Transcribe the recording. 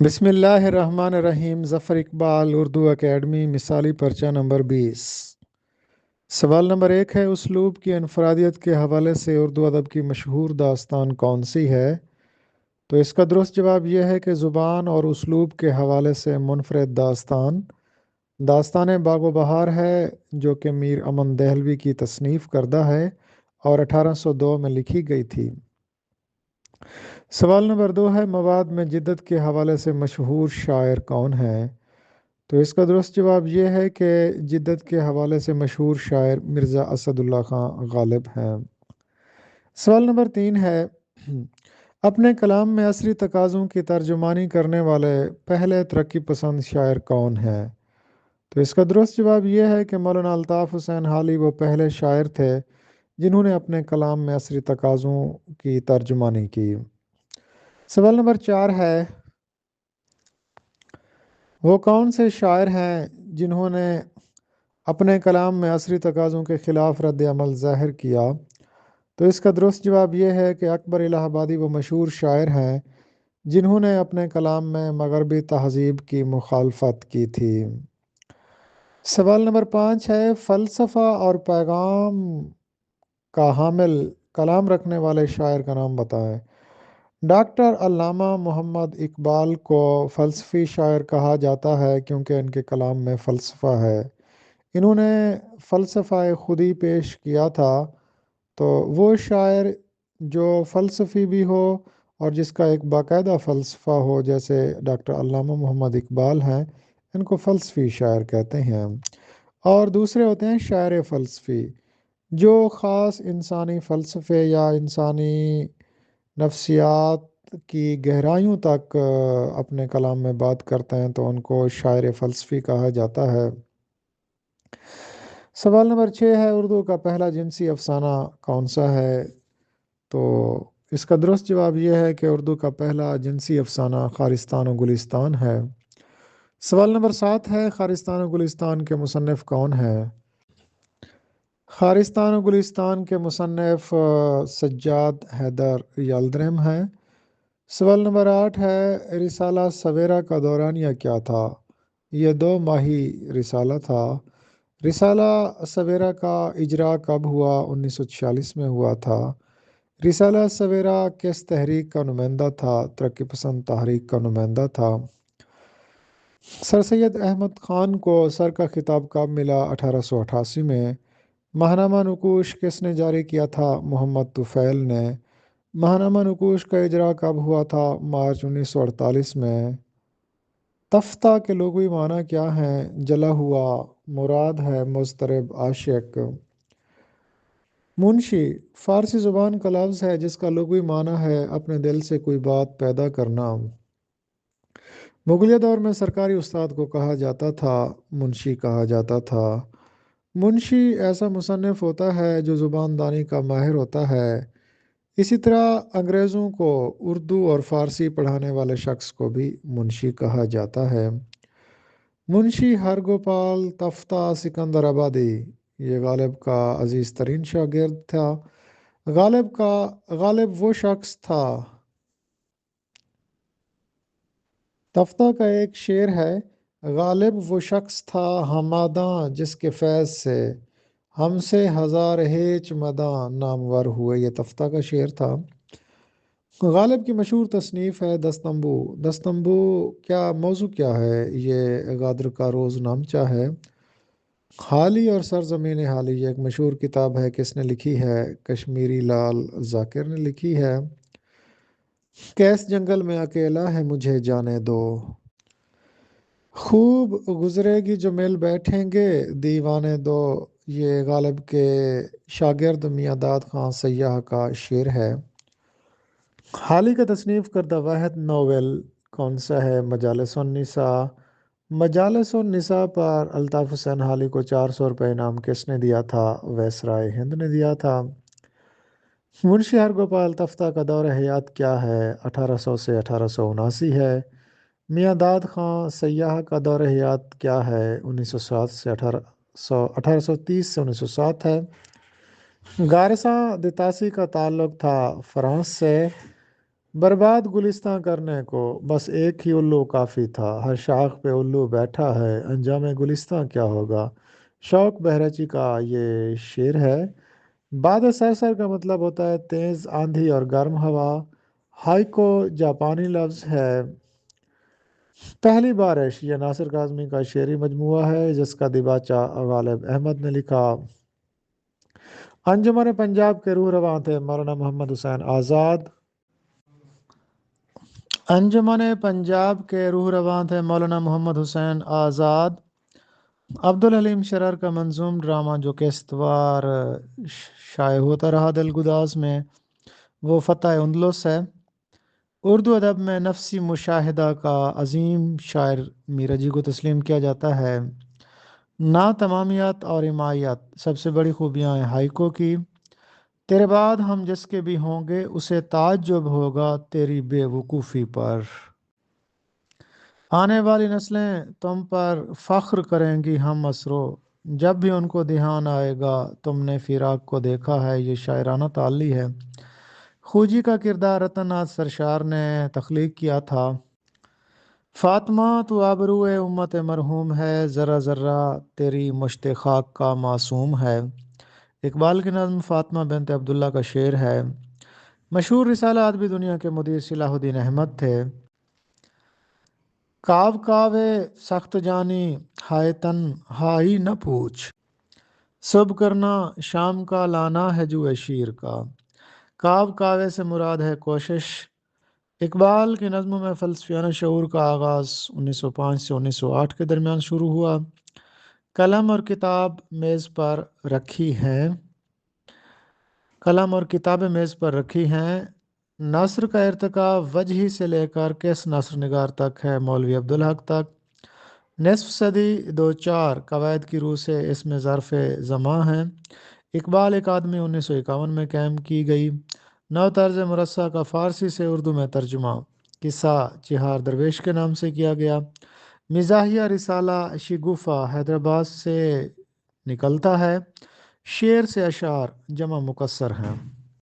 بسم اللہ الرحمن الرحیم۔ ظفر اقبال اردو اکیڈمی مثالی پرچہ نمبر 20۔ سوال نمبر 1 ہے، اسلوب کی انفرادیت کے حوالے سے اردو ادب کی مشہور داستان کون سی ہے؟ تو اس کا درست جواب یہ ہے کہ زبان اور اسلوب کے حوالے سے منفرد داستان باغ و بہار ہے، جو کہ میر امن دہلوی کی تصنیف کردہ ہے اور 1802 میں لکھی گئی تھی۔ سوال نمبر 2 ہے، مواد میں جدت کے حوالے سے مشہور شاعر کون ہے؟ تو اس کا درست جواب یہ ہے کہ جدت کے حوالے سے مشہور شاعر مرزا اسد اللہ خان غالب ہیں۔ سوال نمبر 3 ہے، اپنے کلام میں عصری تقاضوں کی ترجمانی کرنے والے پہلے ترقی پسند شاعر کون ہیں؟ تو اس کا درست جواب یہ ہے کہ مولانا الطاف حسین حالی وہ پہلے شاعر تھے جنہوں نے اپنے کلام میں عصری تقاضوں کی ترجمانی کی۔ سوال نمبر 4 ہے، وہ کون سے شاعر ہیں جنہوں نے اپنے کلام میں عصری تقاضوں کے خلاف رد عمل ظاہر کیا؟ تو اس کا درست جواب یہ ہے کہ اکبر الہ آبادی وہ مشہور شاعر ہیں جنہوں نے اپنے کلام میں مغربی تہذیب کی مخالفت کی تھی۔ سوال نمبر 5 ہے، فلسفہ اور پیغام کا حامل کلام رکھنے والے شاعر کا نام بتائیں۔ ڈاکٹر علامہ محمد اقبال کو فلسفی شاعر کہا جاتا ہے کیونکہ ان کے کلام میں فلسفہ ہے۔ انہوں نے فلسفہ خودی پیش کیا تھا، تو وہ شاعر جو فلسفی بھی ہو اور جس کا ایک باقاعدہ فلسفہ ہو، جیسے ڈاکٹر علامہ محمد اقبال ہیں، ان کو فلسفی شاعر کہتے ہیں۔ اور دوسرے ہوتے ہیں شاعر فلسفی، جو خاص انسانی فلسفے یا انسانی نفسیات کی گہرائیوں تک اپنے کلام میں بات کرتے ہیں، تو ان کو شاعر فلسفی کہا جاتا ہے۔ سوال نمبر 6 ہے، اردو کا پہلا جنسی افسانہ کون سا ہے؟ تو اس کا درست جواب یہ ہے کہ اردو کا پہلا جنسی افسانہ خارستان و گلستان ہے۔ سوال نمبر 7 ہے، خارستان و گلستان کے مصنف کون ہے؟ خارستان و گلستان کے مصنف سجاد حیدر یلدرم ہیں۔ سوال نمبر 8 ہے، رسالہ سویرا کا دورانیہ کیا تھا؟ یہ 2 ماہی رسالہ تھا۔ رسالہ سویرا کا اجرا کب ہوا؟ 1946 میں ہوا تھا۔ رسالہ سویرا کس تحریک کا نمائندہ تھا؟ ترقی پسند تحریک کا نمائندہ تھا۔ سر سید احمد خان کو سر کا خطاب کب ملا؟ 1888 میں۔ ماہنامہ نقوش کس نے جاری کیا تھا؟ محمد طفیل نے۔ ماہنامہ نقوش کا اجرا کب ہوا تھا؟ مارچ 1948 میں۔ تفتہ کے لغوی معنی کیا ہیں؟ جلا ہوا، مراد ہے مضطرب عاشق۔ منشی فارسی زبان کا لفظ ہے جس کا لغوی معنی ہے اپنے دل سے کوئی بات پیدا کرنا۔ مغلیہ دور میں سرکاری استاد کو کہا جاتا تھا، منشی کہا جاتا تھا۔ منشی ایسا مصنف ہوتا ہے جو زبان دانی کا ماہر ہوتا ہے۔ اسی طرح انگریزوں کو اردو اور فارسی پڑھانے والے شخص کو بھی منشی کہا جاتا ہے۔ منشی ہرگوپال تفتہ سکندر آبادی یہ غالب کا عزیز ترین شاگرد تھا۔ غالب وہ شخص تھا۔ تفتہ کا ایک شعر ہے، غالب وہ شخص تھا ہماداں جس کے فیض سے ہم سے ہزار ہیچ مداں نامور ہوئے۔ یہ تفتہ کا شعر تھا۔ غالب کی مشہور تصنیف ہے دستمبو۔ دستمبو کیا موضوع کیا ہے؟ یہ غادر کا روز نامچہ ہے۔ حالی اور سرزمین حالی یہ ایک مشہور کتاب ہے، کس نے لکھی ہے؟ کشمیری لال ذاکر نے لکھی ہے۔ کیس جنگل میں اکیلا ہے مجھے جانے دو، خوب گزرے گی جو مل بیٹھیں گے دیوانے دو۔ یہ غالب کے شاگرد میاں داد خان سیاح کا شعر ہے۔ حالی کا تصنیف کردہ واحد ناول کون سا ہے؟ مجالس النساء۔ مجالس النساء پر الطاف حسین حالی کو 400 روپے انعام کس نے دیا تھا؟ ویسرائے ہند نے دیا تھا۔ منشی ہرگوپال تفتہ کا دور حیات کیا ہے؟ 1800 سے 1879 ہے۔ میاں داد خان سیاح کا دور حیات کیا ہے؟ 1907 سے 1830 سے 1907 ہے۔ گارساں دتاسی کا تعلق تھا فرانس سے۔ برباد گلستان کرنے کو بس ایک ہی الو کافی تھا، ہر شاخ پہ الو بیٹھا ہے، انجام گلستان کیا ہوگا؟ شوق بہرچی کا یہ شعر ہے۔ باد سرسر کا مطلب ہوتا ہے تیز آندھی اور گرم ہوا۔ ہائیکو جاپانی لفظ ہے۔ پہلی بارش یہ ناصر کاظمی کا شعری مجموعہ ہے جس کا دیباچہ غالب احمد نے لکھا۔ انجمن پنجاب کے روح رواں تھے مولانا محمد حسین آزاد۔ انجمن پنجاب کے روح رواں تھے مولانا محمد حسین آزاد۔ عبدالحلیم شرر کا منظوم ڈرامہ جو کہ استوار شائع ہوتا رہا دلگداز میں، وہ فتح اندلس ہے۔ اردو ادب میں نفسی مشاہدہ کا عظیم شاعر میرا جی کو تسلیم کیا جاتا ہے۔ نا تمامیت اور امایت سب سے بڑی خوبیاں ہیں ہائیکو کی۔ تیرے بعد ہم جس کے بھی ہوں گے اسے تعجب ہوگا تیری بے وقوفی پر۔ آنے والی نسلیں تم پر فخر کریں گی ہم مسرو، جب بھی ان کو دھیان آئے گا تم نے فراق کو دیکھا ہے۔ یہ شاعرانہ تعلی ہے۔ خوجی کا کردار رتن ناتھ سرشار نے تخلیق کیا تھا۔ فاطمہ تو آبروئے امت مرحوم ہے، ذرہ ذرہ تیری مشت خاک کا معصوم ہے۔ اقبال کی نظم فاطمہ بنت عبداللہ کا شعر ہے۔ مشہور رسالہ ادبی دنیا کے مدیر صلاح الدین احمد تھے۔ کاو کاوے سخت جانی ہائے تن ہائی نہ پوچھ، صبح کرنا شام کا لانا ہے جو شیر کا۔ کاو کاوے سے مراد ہے کوشش۔ اقبال کی نظموں میں فلسفیانہ شعور کا آغاز 1905 سے 1908 کے درمیان شروع ہوا۔ قلم اور کتاب میز پر رکھی ہیں۔ قلم اور کتابیں میز پر رکھی ہیں۔ نثر کا ارتقاء وجہی سے لے کر کس نثر نگار تک ہے، مولوی عبدالحق تک۔ نصف صدی دو چار قواعد کی روح سے اس میں ظرف زماں ہیں۔ اقبال اکادمی 1951 میں قائم کی گئی۔ نو طرز مرصع کا فارسی سے اردو میں ترجمہ قصہ چہار درویش کے نام سے کیا گیا۔ مزاحیہ رسالہ شگوفہ حیدرآباد سے نکلتا ہے۔ شعر سے اشعار جمع مکسر ہیں۔